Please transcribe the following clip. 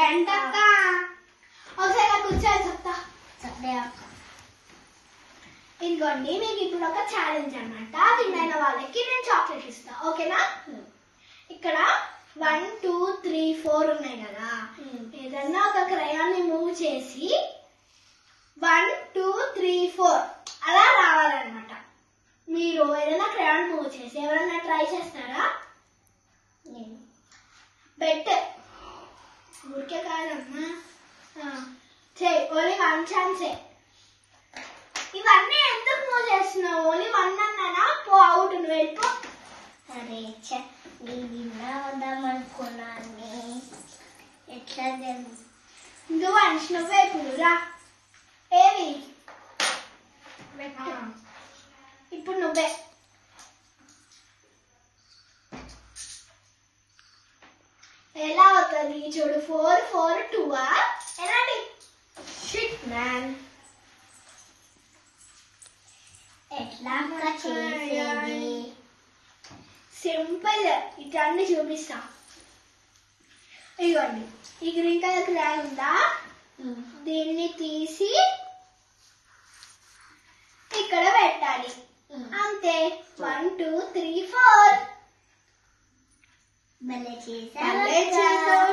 ఏంటక్క ఒకసారి నాకు కూర్చొని చెప్తా. ఇదిగోండి మీకు ఇప్పుడు ఒక ఛాలెంజ్ అన్నమాట. విన్ అయిన వాళ్ళకి నేను చాక్లెట్ ఇస్తా, ఓకేనా? ఇక్కడ 1 2 3 4 ఉన్నాయి కదా, ఏదన్నా ఒక క్రయాన్ని మూవ్ చేసి 1 2 3 4 అలా రావాలన్నమాట. మీరు ఏదైనా క్రయాన్ని మూవ్ చేసి ఎవరైనా ట్రై చేస్తారా? బెట్ ఊరికే కాదమ్మా, చెయ్యి. ఓన్లీ 1 ఛాన్సే. ఇవన్నీ ఎందుకు మూవ్ చేస్తున్నావు? ఓన్లీ 1 అన్నానా? పో అవుట్, నువ్వు వెళ్ళిపో. అరే విన్నావుదామనుకున్నాను, ఎట్లా నువ్వు అంచు నువ్వే ఇప్పుడు రా. ఏవి ఇప్పుడు నువ్వే. ఎలా అవుతుంది చూడు. 4 4 2 ఎలాంటి షిట్ మ్యాన్. ఎట్లా చేసేది? సింపుల్, ఇట్లన్నీ చూపిస్తా. ఇదిగోండి ఈ గ్రీన్ కలర్ క్రాయ్ ఉందా, దీన్ని తీసి ఇక్కడ పెట్టాలి అంతే. 1 2 3 4. భలే చేసావు.